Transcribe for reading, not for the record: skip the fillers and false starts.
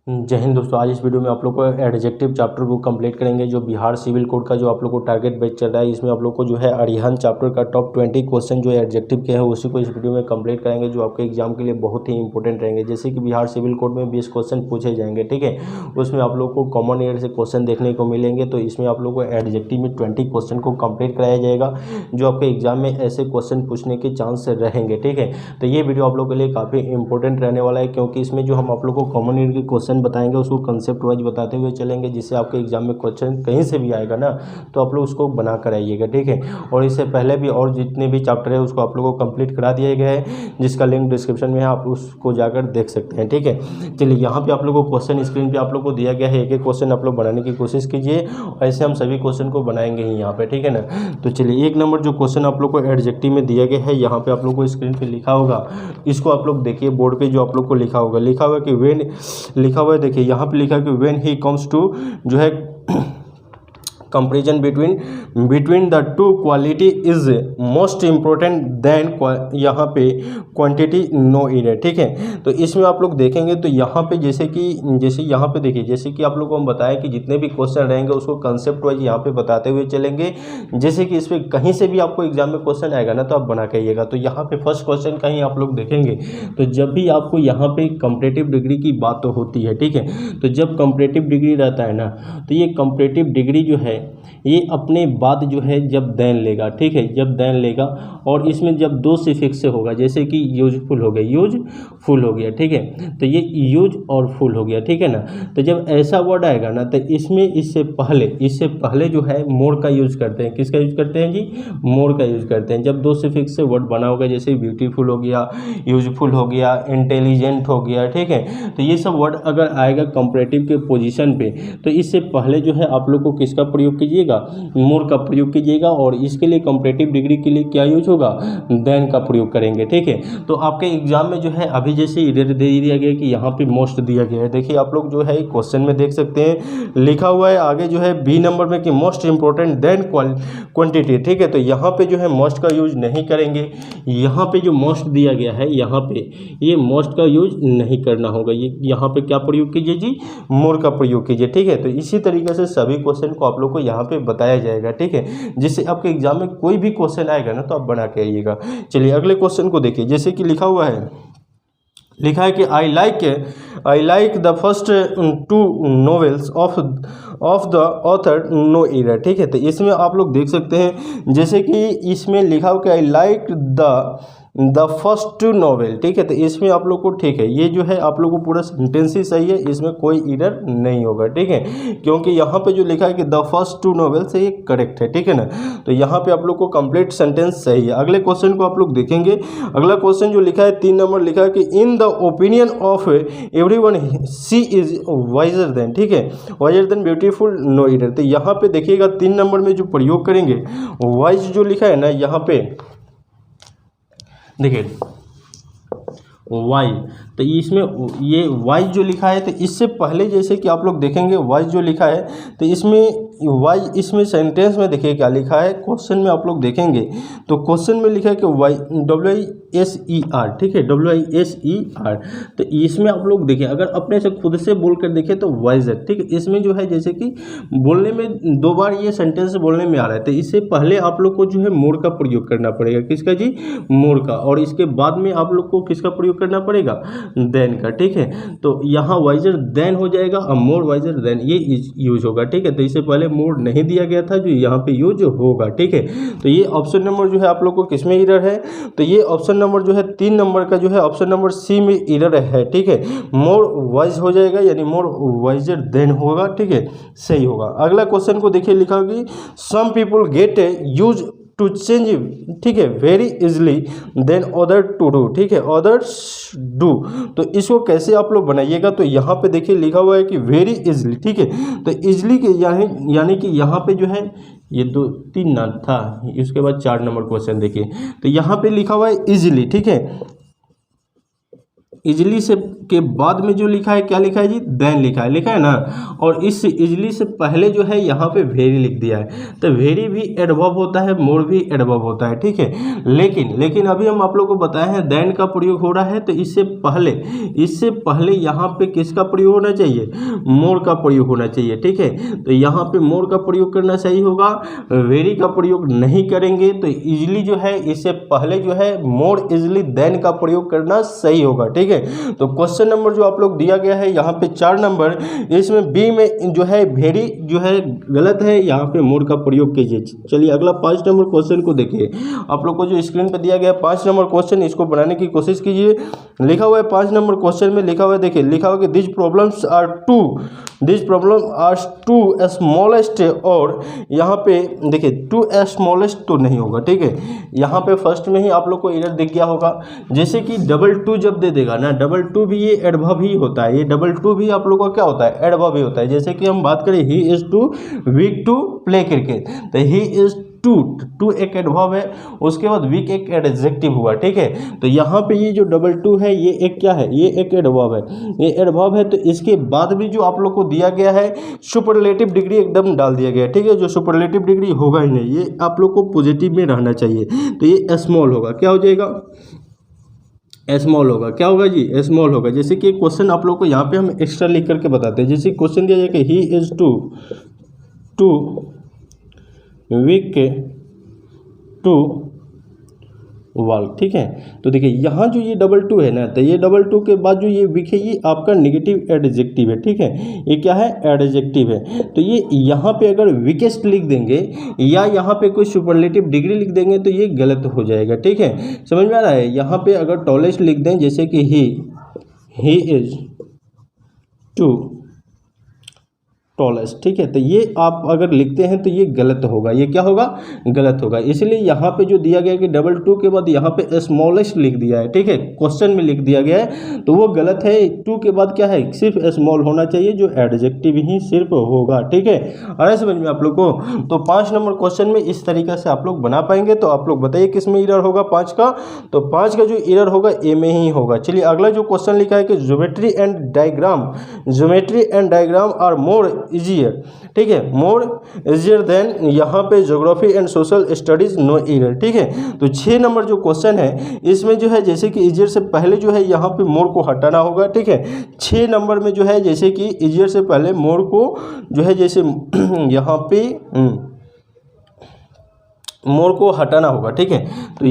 जय हिंद दोस्तों। आज इस वीडियो में आप लोग को एडजेक्टिव चैप्टर को कंप्लीट करेंगे। जो बिहार सिविल कोड का जो आप लोग को टारगेट बैच चल रहा है, इसमें आप लोग को जो है अरिहंत चैप्टर का टॉप 20 क्वेश्चन जो एडजेक्टिव के है उसी को इस वीडियो में कंप्लीट करेंगे, जो आपके एग्जाम के लिए बहुत ही इंपॉर्टेंट रहेंगे। जैसे कि बिहार सिविल कोड में 20 क्वेश्चन पूछे जाएंगे, ठीक है। उसमें आप लोग को कॉमन एयर से क्वेश्चन देखने को मिलेंगे, तो इसमें आप लोग को एडजेक्टिव में 20 क्वेश्चन को कंप्लीट कराया जाएगा, जो आपके एग्जाम में ऐसे क्वेश्चन पूछने के चांस रहेंगे, ठीक है। तो ये वीडियो आप लोग के लिए काफ़ी इंपॉर्टेंट रहने वाला है, क्योंकि इसमें जो हम आप लोग को कॉमन एयर के क्वेश्चन बताएंगे उसको कंसेप्ट वाइज बताते हुए चलेंगे, जिससे आपके एग्जाम में क्वेश्चन कहीं से भी आएगा ना, तो आप लोग उसको बना कर आइएगा, ठीक है। और इससे पहले भी और जितने भी चैप्टर है उसको आप लोगों को कंप्लीट करा दिया गया है, जिसका लिंक डिस्क्रिप्शन में है, आप उसको जाकर देख सकते हैं, ठीक है। चलिए, यहाँ पे आप लोगों को क्वेश्चन स्क्रीन पे आप लोग को दिया गया है। एक एक क्वेश्चन आप लोग बनाने की कोशिश कीजिए, ऐसे हम सभी क्वेश्चन को बनाएंगे ही यहाँ पे, ठीक है ना। तो चलिए, 1 नंबर जो क्वेश्चन आप लोग को एडजेक्टिव में दिया गया है, यहाँ पे आप लोग को स्क्रीन पे लिखा होगा, इसको आप लोग देखिए। बोर्ड पे जो आप लोग को लिखा होगा कि व्हेन लिखा हुआ है, देखिए यहाँ पे लिखा है कि व्हेन ही कम्स टू जो है comparison between the two quality is most important then यहाँ पे क्वांटिटी नो इरर, ठीक है। तो इसमें आप लोग देखेंगे तो यहाँ पे जैसे यहाँ पे देखिए, जैसे कि आप लोग को हम बताएं कि जितने भी क्वेश्चन रहेंगे उसको कंसेप्ट वाइज यहाँ पे बताते हुए चलेंगे। जैसे कि इस पर कहीं से भी आपको एग्जाम में क्वेश्चन आएगा ना, तो आप बना के आइएगा। तो यहाँ पे फर्स्ट क्वेश्चन कहीं आप लोग देखेंगे, तो जब भी आपको यहाँ पे कंपैरेटिव डिग्री की बात तो होती है, ठीक है। तो जब कंपैरेटिव डिग्री रहता है ना, तो ये कंपैरेटिव डिग्री जो है ये अपने बाद जो है जब देन लेगा, ठीक है। जब देन लेगा और इसमें जब 2 सिफिक्स से होगा, जैसे कि यूजफुल हो गया, यूजफुल हो गया, ठीक है। तो ये यूज और फुल हो गया, ठीक है ना। तो जब ऐसा वर्ड आएगा ना, तो इसमें इससे पहले जो है मोर का यूज करते हैं। किसका यूज करते हैं जी? मोर का यूज करते हैं। जब 2 सिफिक्स से वर्ड बना होगा, जैसे ब्यूटीफुल हो गया, यूजफुल हो गया, इंटेलिजेंट हो गया, ठीक है। तो ये सब वर्ड अगर आएगा कंपैरेटिव के पोजीशन पे, तो इससे पहले जो है आप लोग को किसका प्रयोग कीजिएगा? मोर का प्रयोग कीजिएगा। और इसके लिए कंपैरेटिव डिग्री के लिए क्या यूज होगा? देन का प्रयोग करेंगे, ठीक है। तो आपके एग्जाम में जो है अभी जैसे इधर दे दिया गया कि यहाँ पे मोस्ट दिया गया है, देखिए आप लोग जो है क्वेश्चन में देख सकते हैं, लिखा हुआ है आगे जो है बी नंबर में कि मोस्ट इंपॉर्टेंट देन क्वांटिटी, ठीक है। तो यहाँ पे जो है मोस्ट का यूज नहीं करेंगे। यहाँ पे जो मोस्ट दिया गया है, यहाँ पे ये मोस्ट का यूज नहीं करना होगा। ये यहाँ पे क्या प्रयोग कीजिए जी? मोर का प्रयोग कीजिए, ठीक है। तो इसी तरीके से सभी क्वेश्चन को आप लोग को यहाँ पे बताया जाएगा, ठीक है, जिससे आपके एग्जाम में कोई भी क्वेश्चन आएगा ना, तो आप बना के आइएगा। चलिए, अगले क्वेश्चन को देखिए। जैसे कि लिखा हुआ है, लिखा है कि I like the first 2 novels of the author no error, ठीक है। तो इसमें आप लोग देख सकते हैं, जैसे कि इसमें लिखा हो कि I like the first 2 novel, ठीक है। तो इसमें आप लोग को, ठीक है, ये जो है आप लोग को पूरा सेंटेंस ही सही है, इसमें कोई इरर नहीं होगा, ठीक है, क्योंकि यहाँ पे जो लिखा है कि द फर्स्ट 2 नॉवेल से ये करेक्ट है, ठीक है ना। तो यहाँ पे आप लोग को कंप्लीट सेंटेंस सही है। अगले क्वेश्चन को आप लोग देखेंगे। अगला क्वेश्चन जो लिखा है 3 नंबर लिखा है कि in the opinion of everyone she is wiser than, ठीक है, wiser than beautiful no error. तो यहाँ पे देखिएगा 3 नंबर में जो प्रयोग करेंगे, वाइज जो लिखा है ना, यहाँ पे देखिए वाई, तो इसमें ये वाइज जो लिखा है, तो इससे पहले जैसे कि आप लोग देखेंगे वाइज जो लिखा है, तो इसमें वाइज, इसमें सेंटेंस में देखिए क्या लिखा है। क्वेश्चन में आप लोग देखेंगे तो क्वेश्चन में लिखा है कि वाई WISER, ठीक है, WISER। तो इसमें आप लोग देखिए, अगर अपने से खुद से बोल कर देखें तो वाइजर, ठीक है। इसमें जो है जैसे कि बोलने में 2 बार ये सेंटेंस बोलने में आ रहा है, तो इससे पहले आप लोग को जो है मोर का प्रयोग करना पड़ेगा। किसका जी? मोर का। और इसके बाद में आप लोग को किसका प्रयोग करना पड़ेगा? देन का, ठीक है। तो यहाँ वाइजर देन हो जाएगा और मोर वाइजर देन ये यूज होगा, ठीक है। तो इससे पहले मोर नहीं दिया गया था, जो यहाँ पे यूज होगा, ठीक है। तो ये ऑप्शन नंबर जो है आप लोग को किसमें इरर है? तो ये ऑप्शन नंबर जो है 3 नंबर का जो है ऑप्शन नंबर सी में इरर है, ठीक है। मोर वाइज हो जाएगा, यानी मोर वाइजर देन होगा, ठीक है, सही होगा। अगला क्वेश्चन को देखिए, लिखा होगी some people get use to change, ठीक है, very easily than other to do, ठीक है, अदर्स डू। तो इसको कैसे आप लोग बनाइएगा? तो यहाँ पे देखिए लिखा हुआ है कि वेरी इजली, ठीक है। तो इजली के यानी कि यहाँ पे जो है ये 2-3 ना था, इसके बाद 4 नंबर क्वेश्चन देखिए, तो यहाँ पे लिखा हुआ है इजली, ठीक है, इजली से के बाद में जो लिखा है क्या लिखा है जी, देन लिखा है ना। और इस इजली से पहले जो है यहाँ पे वेरी लिख दिया है, तो वेरी भी एडवर्ब होता है, मोर भी एडवर्ब होता है, ठीक है। लेकिन अभी हम आप लोग को बताए हैं देन का प्रयोग हो रहा है, तो इससे पहले यहाँ पे किसका प्रयोग होना चाहिए, मोर का प्रयोग होना चाहिए, ठीक है। तो यहाँ पे मोर का प्रयोग करना सही होगा, वेरी का प्रयोग नहीं करेंगे। तो इजली जो है इससे पहले जो है मोर इजली देन का प्रयोग करना सही होगा, ठीक है। तो क्वेश्चन नंबर जो आप लोग दिया गया है यहाँ पे 4 नंबर, इसमें बी में जो है वेरी जो है गलत है, यहाँ पे मोर का प्रयोग कीजिए। चलिए अगला 5 नंबर क्वेश्चन को देखिए। आप लोग को जो स्क्रीन पे दिया गया 5 नंबर क्वेश्चन, इसको बनाने की कोशिश कीजिए। लिखा हुआ है 5 नंबर क्वेश्चन में लिखा हुआ है, देखिए लिखा हुआ है कि this problem are too smallest, और यहाँ पे देखिए टू स्मॉलेस्ट तो नहीं होगा, ठीक है। यहाँ पे फर्स्ट में ही आप लोग को एरर दिख गया होगा, जैसे कि डबल टू जब दे देगा ना, डबल टू भी ये एडवर्ब ही होता है, ये डबल टू भी आप लोग का क्या होता है, एडवर्ब ही होता है। जैसे कि हम बात करें he is too weak to play cricket, तो ही इज टू एक एडवर्ब है, उसके बाद वीक एक एडजेक्टिव हुआ, ठीक है। तो यहाँ पे ये जो डबल टू है ये एक क्या है, ये एक एडवर्ब है, ये एडवर्ब है। तो इसके बाद भी जो आप लोग को दिया गया है सुपरलेटिव डिग्री एकदम डाल दिया गया है, ठीक है। जो सुपरलेटिव डिग्री होगा ही नहीं, ये आप लोग को पॉजिटिव में रहना चाहिए। तो ये स्मॉल होगा, क्या हो जाएगा, स्मॉल होगा, क्या होगा जी, स्मॉल होगा। जैसे कि क्वेश्चन आप लोग को यहाँ पे हम एक्स्ट्रा लिख करके बताते हैं। जैसे क्वेश्चन दिया जाएगा he is too weak to work, ठीक है। तो देखिए यहाँ जो ये डबल टू है ना, तो ये डबल टू के बाद जो ये वीक है ये आपका नेगेटिव एडजेक्टिव है, ठीक है। ये क्या है, एडजेक्टिव है। तो ये यहाँ पे अगर वीकेस्ट लिख देंगे या यहाँ पे कोई सुपरलेटिव डिग्री लिख देंगे तो ये गलत हो जाएगा, ठीक है। समझ में आ रहा है। यहाँ पे अगर टॉलेस्ट लिख दें, जैसे कि ही इज टू टॉलेस्ट, ठीक है। तो ये आप अगर लिखते हैं तो ये गलत होगा, ये क्या होगा, गलत होगा। इसलिए यहाँ पे जो दिया गया कि डबल टू के बाद यहाँ पे स्मॉलेस्ट लिख दिया है, ठीक है, क्वेश्चन में लिख दिया गया है, तो वो गलत है। टू के बाद क्या है, सिर्फ स्मॉल होना चाहिए, जो एडजेक्टिव ही सिर्फ होगा, ठीक है। अरे समझ में आप लोग को। तो 5 नंबर क्वेश्चन में इस तरीके से आप लोग बना पाएंगे। तो आप लोग बताइए किस में एरर होगा 5 का। तो 5 का जो एरर होगा ए में ही होगा। चलिए अगला जो क्वेश्चन लिखा है कि geometry and diagram are more easier, ठीक है, मोर इजियर देन यहाँ पे geography and social studies, no error, ठीक है। तो 6 नंबर जो क्वेश्चन है इसमें जो है जैसे कि इजियर से पहले जो है यहाँ पे मोर को हटाना होगा, ठीक है। 6 नंबर में जो है जैसे कि इजियर से पहले मोर को जो है जैसे यहाँ पे मोर को हटाना होगा, ठीक है। तो